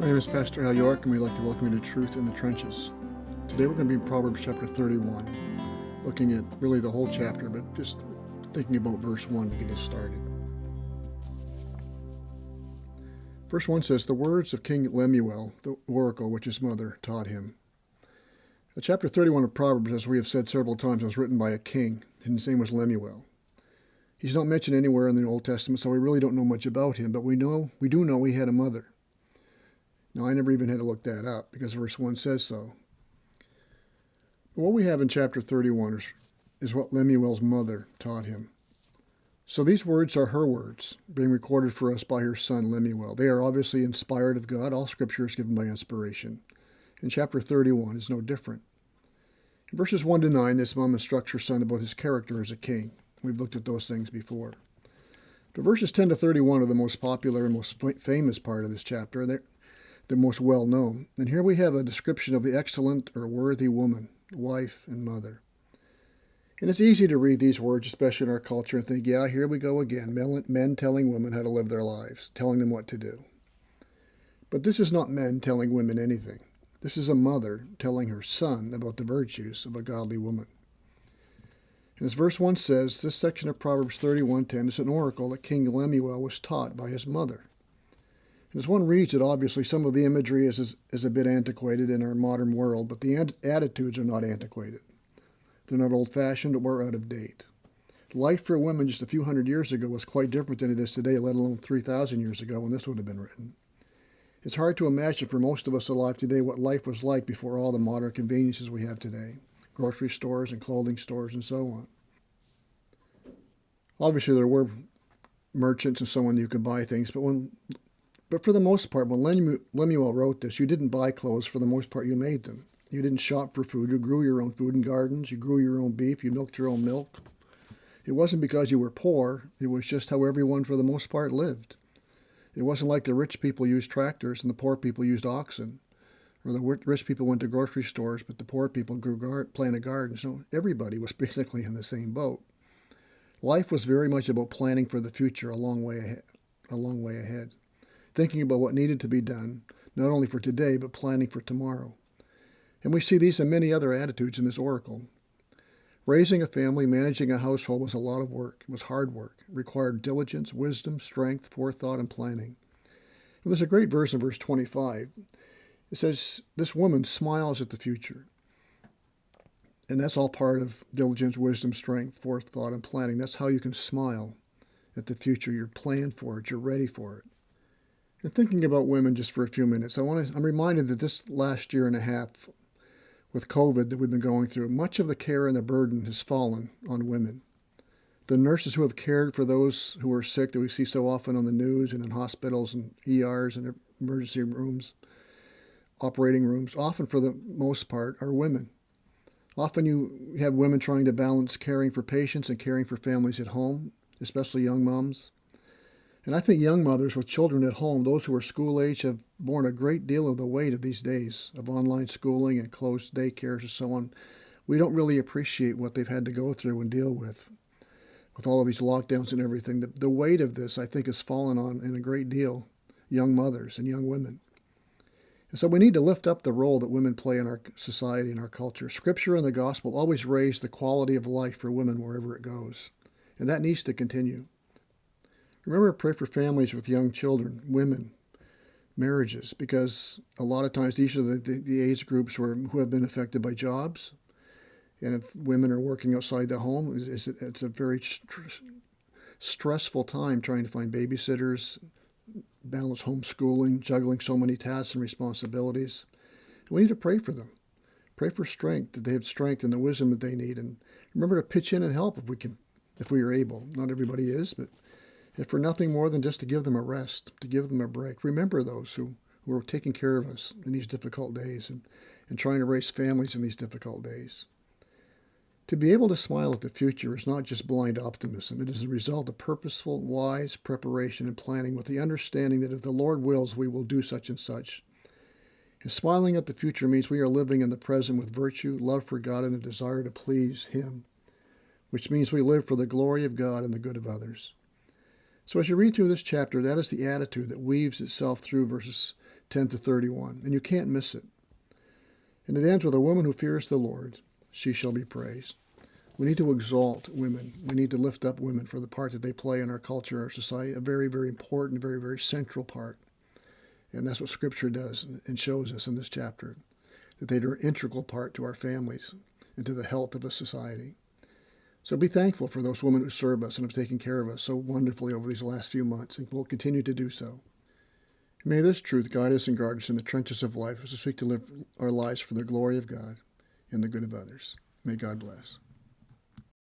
My name is Pastor Al York, and we'd like to welcome you to Truth in the Trenches. Today we're going to be in Proverbs chapter 31, looking at really the whole chapter, but just thinking about verse 1 to get us started. Verse 1 says, "The words of King Lemuel, the oracle which his mother taught him." Chapter 31 of Proverbs, as we have said several times, was written by a king, and his name was Lemuel. He's not mentioned anywhere in the Old Testament, so we really don't know much about him, but we do know he had a mother. Now, I never even had to look that up because verse 1 says so. But what we have in chapter 31 is what Lemuel's mother taught him. So these words are her words, being recorded for us by her son Lemuel. They are obviously inspired of God. All scripture is given by inspiration. And chapter 31 is no different. In verses 1 to 9, this mom instructs her son about his character as a king. We've looked at those things before. But verses 10 to 31 are the most popular and most famous part of this chapter. They're most well known. And here we have a description of the excellent or worthy woman, wife, and mother. And it's easy to read these words, especially in our culture, and think, yeah, here we go again, men telling women how to live their lives, telling them what to do. But this is not men telling women anything. This is a mother telling her son about the virtues of a godly woman. And as verse 1 says, this section of Proverbs 31:10 is an oracle that King Lemuel was taught by his mother. As one reads it, obviously some of the imagery is a bit antiquated in our modern world, but the attitudes are not antiquated. They're not old-fashioned or out of date. Life for women just a few hundred years ago was quite different than it is today, let alone 3,000 years ago when this would have been written. It's hard to imagine for most of us alive today what life was like before all the modern conveniences we have today, grocery stores and clothing stores and so on. Obviously there were merchants and so on you could buy things, but for the most part, when Lemuel wrote this, you didn't buy clothes. For the most part, you made them. You didn't shop for food. You grew your own food in gardens. You grew your own beef. You milked your own milk. It wasn't because you were poor. It was just how everyone, for the most part, lived. It wasn't like the rich people used tractors and the poor people used oxen. Or the rich people went to grocery stores, but the poor people planted gardens. So everybody was basically in the same boat. Life was very much about planning for the future a long way ahead. Thinking about what needed to be done, not only for today, but planning for tomorrow. And we see these and many other attitudes in this oracle. Raising a family, managing a household was a lot of work. It was hard work. It required diligence, wisdom, strength, forethought, and planning. And there's a great verse in verse 25. It says, this woman smiles at the future. And that's all part of diligence, wisdom, strength, forethought, and planning. That's how you can smile at the future. You're planned for it. You're ready for it. And thinking about women just for a few minutes, I'm reminded that this last year and a half with COVID that we've been going through, much of the care and the burden has fallen on women. The nurses who have cared for those who are sick that we see so often on the news and in hospitals and ERs and emergency rooms, operating rooms, often for the most part are women. Often you have women trying to balance caring for patients and caring for families at home, especially young moms. And I think young mothers with children at home, those who are school age, have borne a great deal of the weight of these days of online schooling and closed daycares and so on. We don't really appreciate what they've had to go through and deal with all of these lockdowns and everything. The weight of this, I think, has fallen on, in a great deal, young mothers and young women. And so we need to lift up the role that women play in our society and our culture. Scripture and the gospel always raise the quality of life for women wherever it goes. And that needs to continue. Remember to pray for families with young children, women, marriages, because a lot of times these are the age groups who have been affected by jobs. And if women are working outside the home, it's a very stressful time trying to find babysitters, balance homeschooling, juggling so many tasks and responsibilities. We need to pray for them. Pray for strength, that they have strength and the wisdom that they need. And remember to pitch in and help if we are able. Not everybody is, but if for nothing more than just to give them a rest, to give them a break. Remember those who are taking care of us in these difficult days and trying to raise families in these difficult days. To be able to smile at the future is not just blind optimism. It is the result of purposeful, wise preparation and planning with the understanding that if the Lord wills, we will do such and such. And smiling at the future means we are living in the present with virtue, love for God, and a desire to please Him, which means we live for the glory of God and the good of others. So as you read through this chapter, that is the attitude that weaves itself through verses 10-31, and you can't miss it. And it ends with, a woman who fears the Lord, she shall be praised. We need to exalt women. We need to lift up women for the part that they play in our culture, our society, a very, very important, very, very central part. And that's what Scripture does and shows us in this chapter, that they are an integral part to our families and to the health of a society. So be thankful for those women who serve us and have taken care of us so wonderfully over these last few months, and will continue to do so. May this truth guide us and guard us in the trenches of life as we seek to live our lives for the glory of God and the good of others. May God bless.